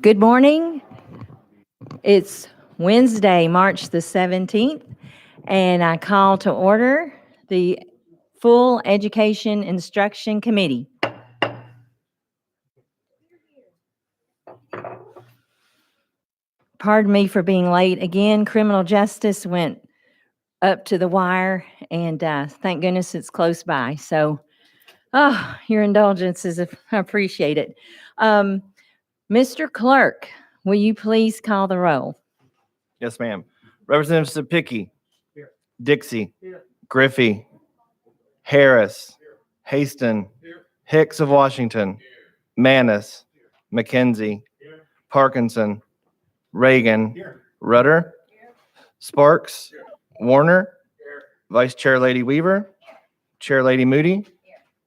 Good morning. It's Wednesday, March the 17th, and I call to order the Full Education Instruction Committee. Pardon me for being late again. Criminal justice went up to the wire, and thank goodness it's close by. So, your indulgences, I appreciate it. Mr. Clerk, will you please call the roll? Yes, ma'am. Representative Sapicki. Here. Dixie. Here. Griffey. Harris. Haston. Hicks of Washington. Manis. McKenzie. Here. Parkinson. Reagan. Here. Rudder. Sparks. Here. Warner. Here. Vice Chair Lady Weaver. Chair Lady Moody.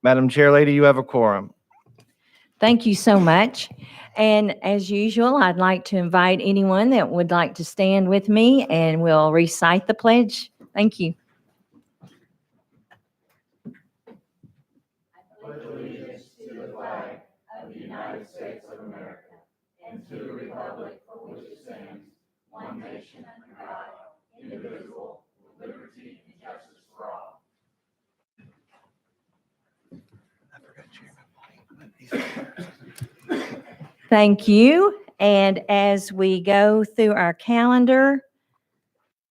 Madam Chair Lady, you have a quorum. Thank you so much. And as usual, I'd like to invite anyone that would like to stand with me and we'll recite the pledge. Thank you. Thank you. And as we go through our calendar,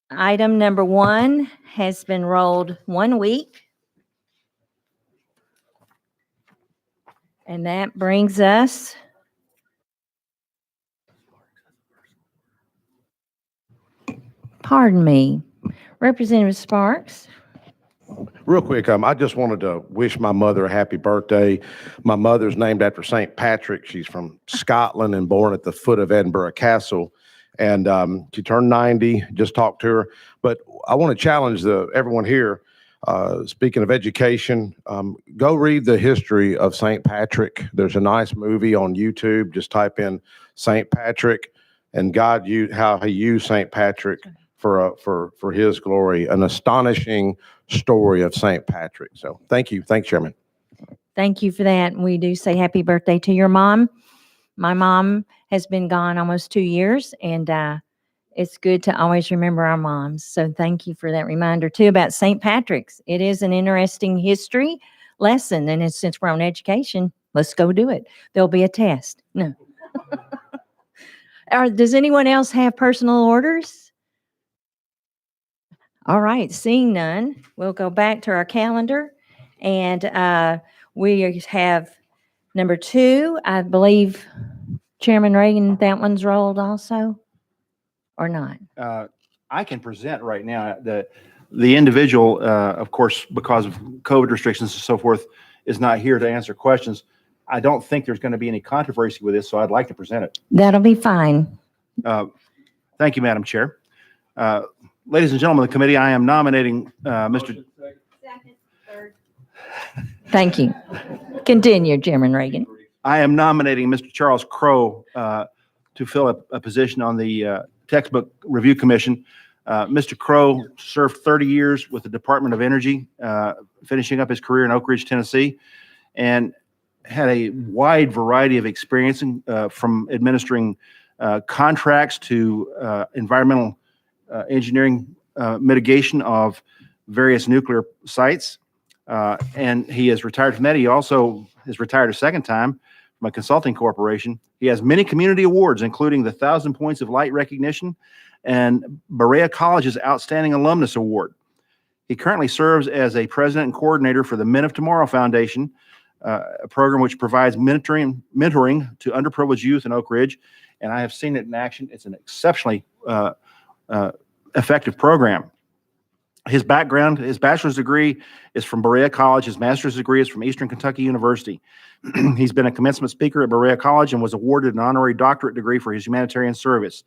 item number 1 has been rolled 1 week. And that brings us pardon me, Representative Sparks. Real quick, I just wanted to wish my mother a happy birthday. My mother's named after St. Patrick. She's from Scotland and born at the foot of Edinburgh Castle. And she turned 90, just talked to her. But I want to challenge everyone here, speaking of education, go read the history of St. Patrick. There's a nice movie on YouTube. Just type in St. Patrick and how he used St. Patrick for his glory. An astonishing story of St. Patrick. So thank you. Thanks, Chairman. Thank you for that. We do say happy birthday to your mom. My mom has been gone almost 2 years, and it's good to always remember our moms. So thank you for that reminder, too, about St. Patrick's. It is an interesting history lesson, and since we're on education, let's go do it. There'll be a test. No. Does anyone else have personal orders? All right, seeing none, we'll go back to our calendar, and we have number 2, I believe, Chairman Reagan, that one's rolled also, or not? I can present right now. The individual, of course, because of COVID restrictions and so forth, is not here to answer questions. I don't think there's going to be any controversy with this, so I'd like to present it. That'll be fine. Thank you, Madam Chair. Ladies and gentlemen of the committee, I am nominating Mr. Second, third. Thank you. Continue, Chairman Reagan. I am nominating Mr. Charles Crow to fill a position on the Textbook Review Commission. Mr. Crow served 30 years with the Department of Energy, finishing up his career in Oak Ridge, Tennessee, and had a wide variety of experience from administering contracts to environmental engineering mitigation of various nuclear sites. And he is retired from that. He also is retired a second time from a consulting corporation. He has many community awards, including the 1,000 Points of Light recognition and Berea College's Outstanding Alumnus Award. He currently serves as a president and coordinator for the Men of Tomorrow Foundation, a program which provides mentoring to underprivileged youth in Oak Ridge. And I have seen it in action. It's an exceptionally effective program. His background, his bachelor's degree is from Berea College. His master's degree is from Eastern Kentucky University. He's been a commencement speaker at Berea College and was awarded an honorary doctorate degree for his humanitarian service.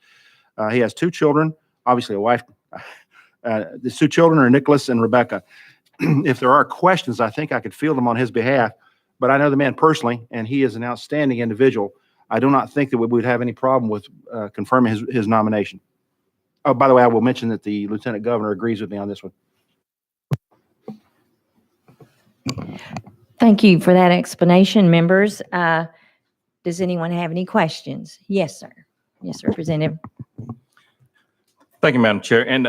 He has 2 children, obviously a wife. The 2 children are Nicholas and Rebecca. If there are questions, I think I could field them on his behalf, but I know the man personally, and he is an outstanding individual. I do not think that we would have any problem with confirming his nomination. Oh, by the way, I will mention that the Lieutenant Governor agrees with me on this one. Thank you for that explanation, members. Does anyone have any questions? Yes, sir. Yes, Representative. Thank you, Madam Chair. And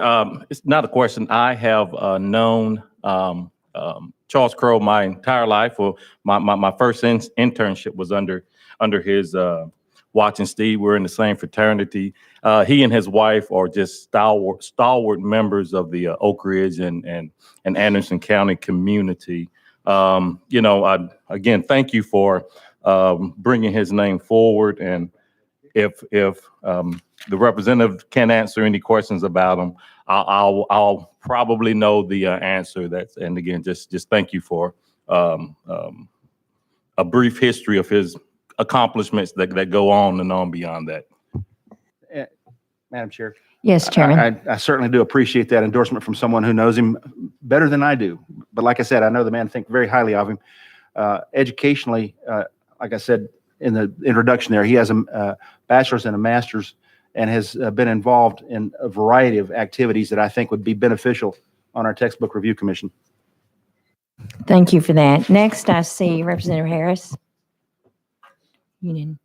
it's not a question. I have known Charles Crow my entire life. Well, my first internship was under his watching Steve. We're in the same fraternity. He and his wife are just stalwart members of the Oak Ridge and Anderson County community. Again, thank you for bringing his name forward. And if the representative can answer any questions about him, I'll probably know the answer. And again, just thank you for a brief history of his accomplishments that go on and on beyond that. Madam Chair. Yes, Chairman. I certainly do appreciate that endorsement from someone who knows him better than I do. But like I said, I know the man, think very highly of him. Educationally, like I said in the introduction there, he has a bachelor's and a master's and has been involved in a variety of activities that I think would be beneficial on our textbook review commission. Thank you for that. Next, I see Representative Harris. Union.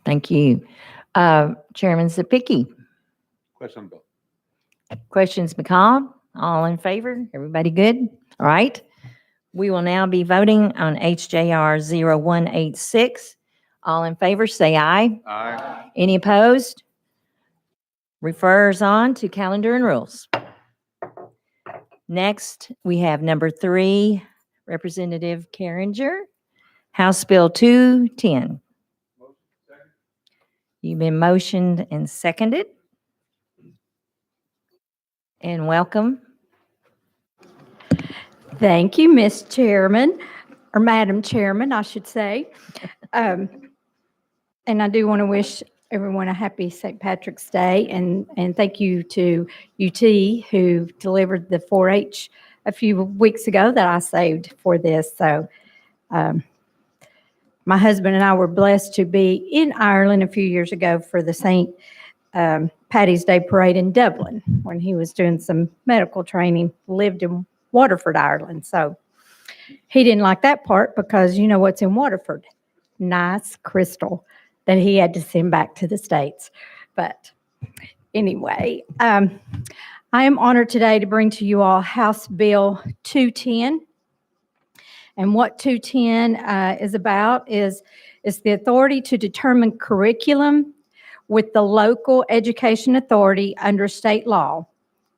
Thank you. Chairman Zapicki. Question on the bill. Questions be called? All in favor? Everybody good? All right. We will now be voting on HJR 0186. All in favor, say aye. Aye. Any opposed? Refers on to calendar and rules. Next, we have number 3, Representative Carringer, House Bill 210. You've been motioned and seconded. And welcome. Thank you, Ms. Chairman, or Madam Chairman, I should say. And I do want to wish everyone a happy St. Patrick's Day, and thank you to UT who delivered the 4-H a few weeks ago that I saved for this. So my husband and I were blessed to be in Ireland a few years ago for the St. Paddy's Day Parade in Dublin when he was doing some medical training, lived in Waterford, Ireland. So he didn't like that part because you know what's in Waterford? Nice crystal that he had to send back to the States. But anyway, I am honored today to bring to you all House Bill 210. And what 210 is about is the authority to determine curriculum with the local education authority under state law.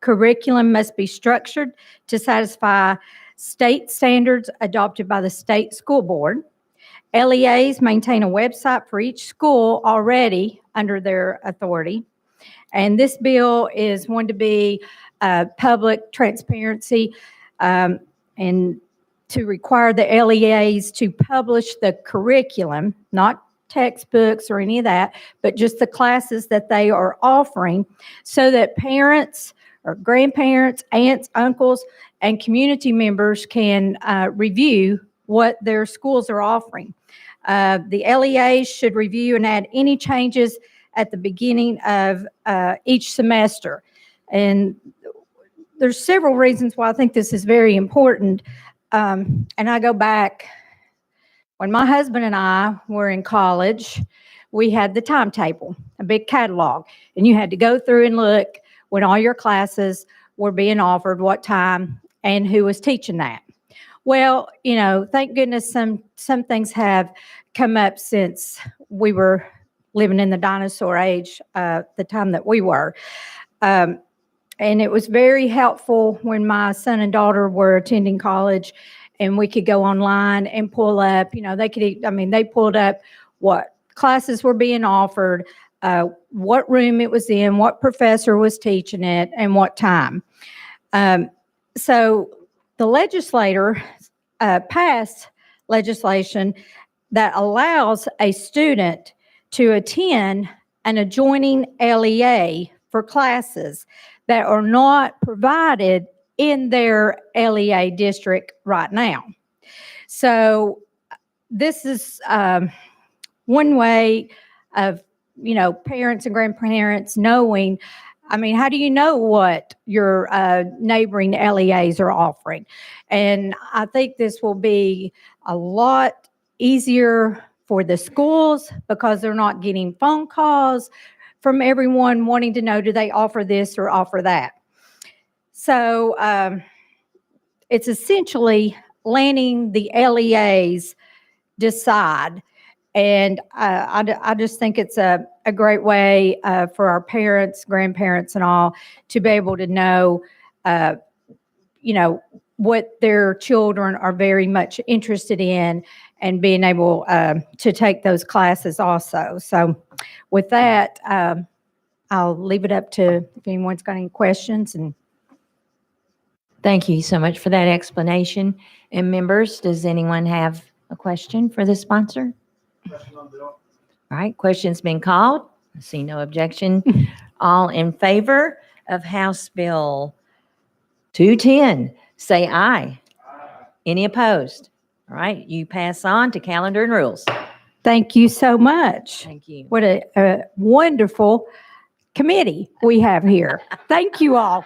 Curriculum must be structured to satisfy state standards adopted by the state school board. LEAs maintain a website for each school already under their authority. And this bill is one to be public transparency and to require the LEAs to publish the curriculum, not textbooks or any of that, but just the classes that they are offering so that parents or grandparents, aunts, uncles, and community members can review what their schools are offering. The LEAs should review and add any changes at the beginning of each semester. And there's several reasons why I think this is very important. And I go back, when my husband and I were in college, we had the timetable, a big catalog, and you had to go through and look when all your classes were being offered, what time, and who was teaching that. Well, you know, thank goodness some things have come up since we were living in the dinosaur age, the time that we were. And it was very helpful when my son and daughter were attending college and we could go online and pull up, you know, they pulled up what classes were being offered, what room it was in, what professor was teaching it, and what time. So the legislator passed legislation that allows a student to attend an adjoining LEA for classes that are not provided in their LEA district right now. So this is one way of, you know, parents and grandparents knowing, I mean, how do you know what your neighboring LEAs are offering? And I think this will be a lot easier for the schools because they're not getting phone calls from everyone wanting to know, do they offer this or offer that? So it's essentially letting the LEAs decide. And I just think it's a great way for our parents, grandparents, and all to be able to know, what their children are very much interested in and being able to take those classes also. So with that, I'll leave it up to if anyone's got any questions. And Thank you so much for that explanation. And members, does anyone have a question for the sponsor? All right, question's been called. I see no objection. All in favor of House Bill 210, say aye. Any opposed? All right, you pass on to calendar and rules. thank you so much. Thank you. What a wonderful committee we have here. Thank you all.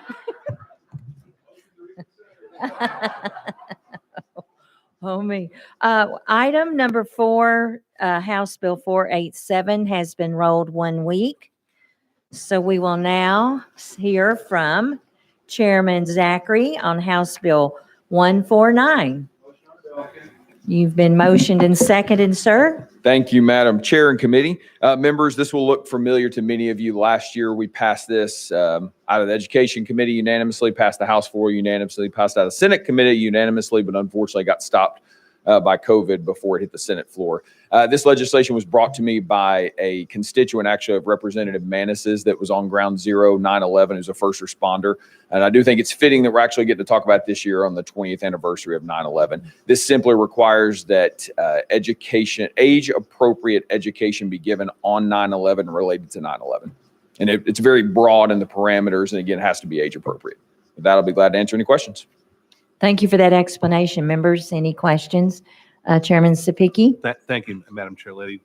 Oh, me. Item number 4, House Bill 487 has been rolled 1 week. So we will now hear from Chairman Zachary on House Bill 149. You've been motioned and seconded, sir. Thank you, Madam Chair and Committee. Members, this will look familiar to many of you. Last year, we passed this out of the Education Committee unanimously, passed the House floor unanimously, passed out of the Senate Committee unanimously, but unfortunately got stopped by COVID before it hit the Senate floor. This legislation was brought to me by a constituent, actually, of Representative Manis's that was on Ground Zero 9/11 as a first responder. And I do think it's fitting that we're actually getting to talk about this year on the 20th anniversary of 9/11. This simply requires that age-appropriate education be given on 9/11 related to 9/11. And it's very broad in the parameters, and again, it has to be age-appropriate. With that, I'll be glad to answer any questions. Thank you for that explanation. Members, any questions? Chairman Sapiki? Thank you, Madam Chair Lady.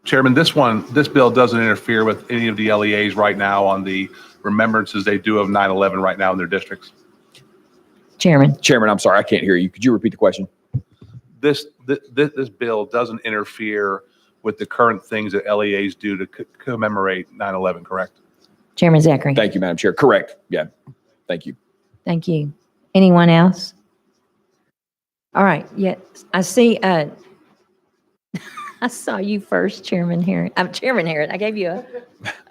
Chairman, this bill doesn't interfere with any of the LEAs right now on the remembrances they do of 9/11 right now in their districts. Chairman? Chairman, I'm sorry, I can't hear you. Could you repeat the question? This bill doesn't interfere with the current things that LEAs do to commemorate 9/11, correct? Chairman Zachary? Thank you, Madam Chair. Correct. Yeah. Thank you. Thank you. Anyone else? All right, yes, I see, I saw you first, Chairman Harris. I'm Chairman Harris. I gave you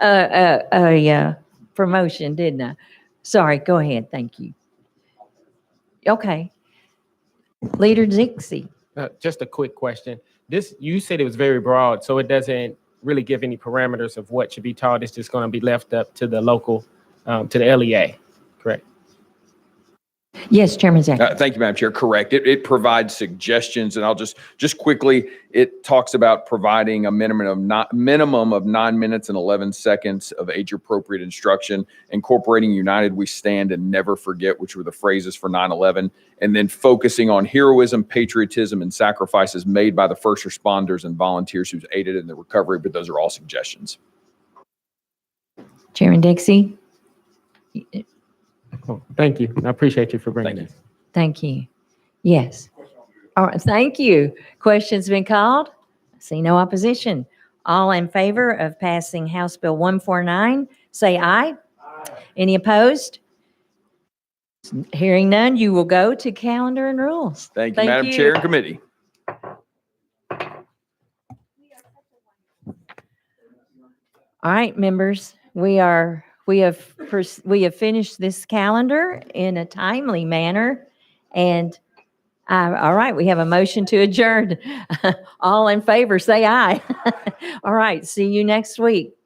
a promotion, didn't I? Sorry, go ahead. Thank you. Okay. Leader Dixie. Just a quick question. You said it was very broad, so it doesn't really give any parameters of what should be taught. It's just going to be left up to the local, to the LEA, correct? Yes, Chairman Zachary. Thank you, Madam Chair. Correct. It provides suggestions, and I'll just quickly, it talks about providing a minimum of 9 minutes and 11 seconds of age-appropriate instruction, incorporating United We Stand and Never Forget, which were the phrases for 9/11, and then focusing on heroism, patriotism, and sacrifices made by the first responders and volunteers who's aided in the recovery, but those are all suggestions. Chairman Dixie. Oh, thank you. I appreciate you for bringing Thank this. Thank you. Yes. All right, thank you. Question's been called. I see no opposition. All in favor of passing House Bill 149, say aye. Any opposed? Hearing none, you will go to calendar and rules. Thank you, Madam Chair and Committee. All right, members, we have finished this calendar in a timely manner. And all right, we have a motion to adjourn. All in favor, say aye. All right, see you next week.